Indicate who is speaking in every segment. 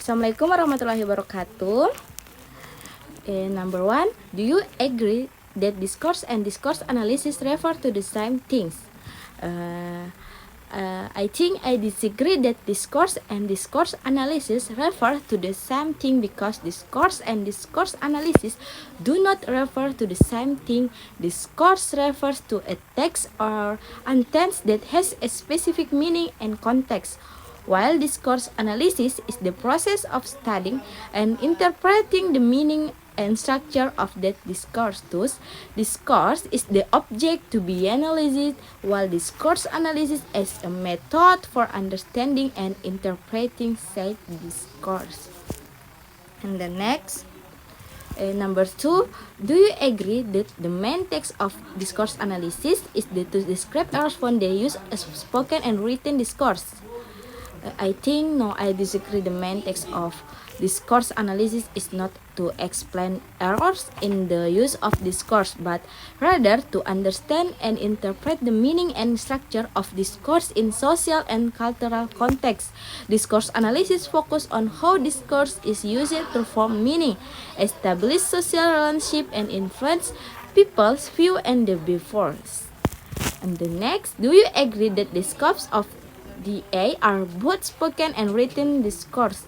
Speaker 1: Assalamualaikum warahmatullahi wabarakatuh. Number one, do you agree that discourse and discourse analysis refer to the same things? I think I disagree that discourse and discourse analysis refer to the same thing because discourse and discourse analysis do not refer to the same thing. Discourse refers to a text or a tense that has a specific meaning and context, while discourse analysis is the process of studying and interpreting the meaning and structure of that discourse. Thus, discourse is the object to be analyzed, while discourse analysis is a method for understanding and interpreting said discourse. And the next, number two, do you agree that the main text of discourse analysis is to describe or respond the use of spoken and written discourse? I think no, I disagree. The main text of discourse analysis is not to explain errors in the use of discourse, but rather to understand and interpret the meaning and structure of discourse in social and cultural context. Discourse analysis focus on how discourse is used to form meaning, establish social relationship, and influence people's view and the beliefs. And the next, do you agree that the scopes of DA are both spoken and written discourse?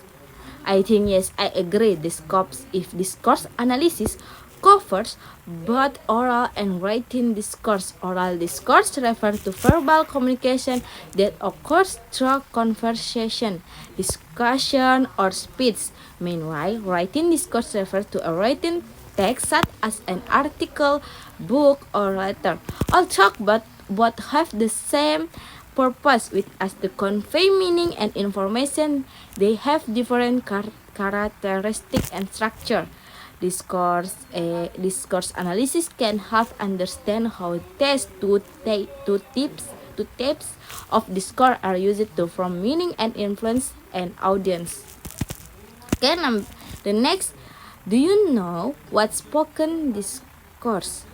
Speaker 1: I think yes, I agree. The scopes if discourse analysis covers both oral and written discourse. Oral discourse refers to verbal communication that occurs through conversation, discussion, or speech. Meanwhile, written discourse refers to a written text such as an article, book, or letter. All talk but both have the same purpose, with as to convey meaning and information. They have different characteristics and structure. Discourse analysis can help understand how these two types of discourse are used to form meaning and influence an audience. Okay, the next, do you know what spoken discourse?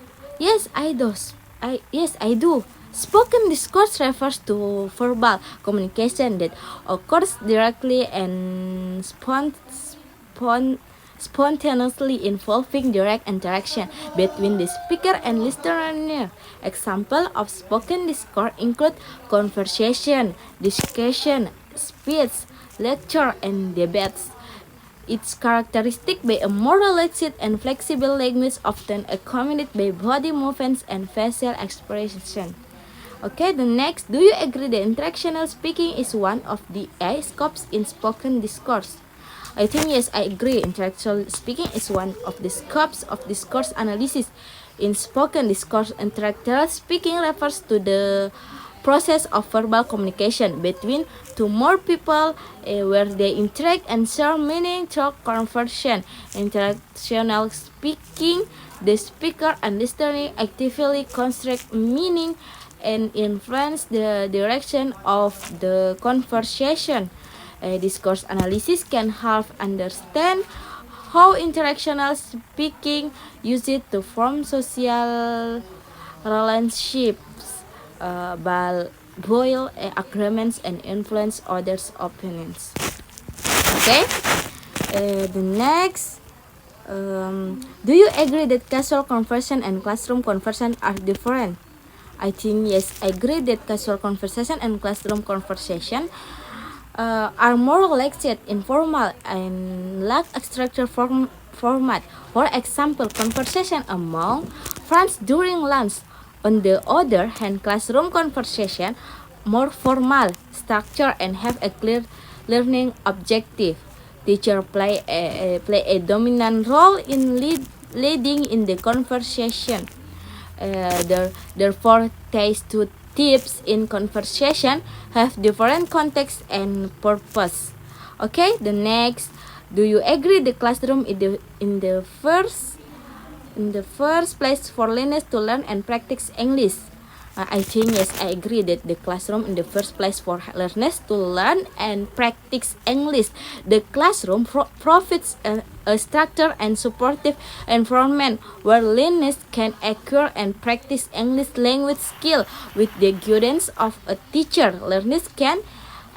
Speaker 1: Yes, I do. I do. Spoken discourse refers to verbal communication that occurs directly and spontaneously, involving direct interaction between the speaker and listener. Example of spoken discourse include conversation, discussion, speech, lecture, and debates. It's characteristic by a more relaxed and flexible language, often accompanied by body movements and facial expression. Okay, the next, do you agree that interactional speaking is one of the scopes in spoken discourse? I think yes, I agree. Interactional speaking is one of the scopes of discourse analysis. In spoken discourse, interactional speaking refers to the process of verbal communication between two more people where they interact and share meaning through conversation. Interactional speaking, the speaker and listener actively construct meaning and influence the direction of the conversation. Discourse analysis can help understand how interactional speaking used to form social relationships, build agreements, and influence others' opinions. Okay, the next, do you agree that casual conversation and classroom conversation are different? I think yes, I agree that casual conversation and classroom conversation are more relaxed, informal, and lack a structured format. For example, conversation among friends during lunch. On the other hand, classroom conversation more formal, structured, and have a clear learning objective. Teacher play a dominant role in leading in the conversation. Therefore, these two tips in conversation have different context and purpose. Okay, the next, do you agree the classroom in the first place for learners to learn and practice English? I think yes, I agree that the classroom in the first place for learners to learn and practice English. The classroom provides a structured and supportive environment where learners can acquire and practice English language skill. With the guidance of a teacher, learners can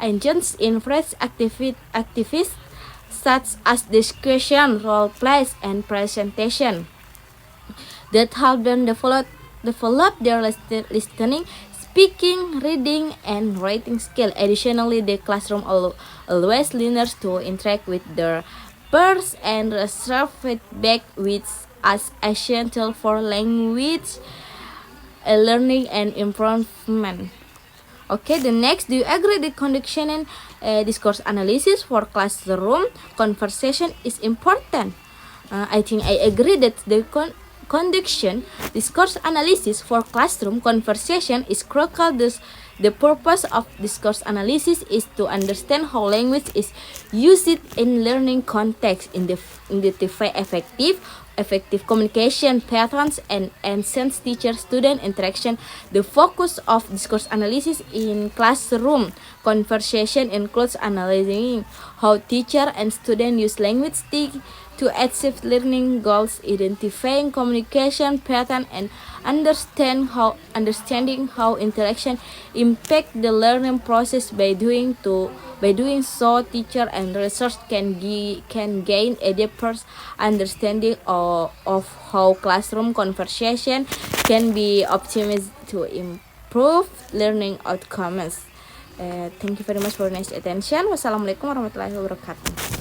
Speaker 1: engage in fresh activities such as discussion, role plays, and presentation that help them develop their listening, speaking, reading, and writing skill. Additionally, the classroom always learners to interact with their peers and receive feedback, which is essential for language learning and improvement. Okay, the next, do you agree the conduction and discourse analysis for classroom conversation is important? I think I agree that the conduction discourse analysis for classroom conversation is critical. The purpose of discourse analysis is to understand how language is used in learning context, identify effective communication patterns, and enhance teacher-student interaction. The focus of discourse analysis in classroom conversation includes analyzing how teacher and student use language to achieve learning goals, identifying communication pattern, and understanding how interaction impact the learning process. By doing so, teacher and research can gain a deeper understanding of how classroom conversation can be optimized to improve learning outcomes. Thank you very much for your nice attention. Wassalamualaikum warahmatullahi wabarakatuh.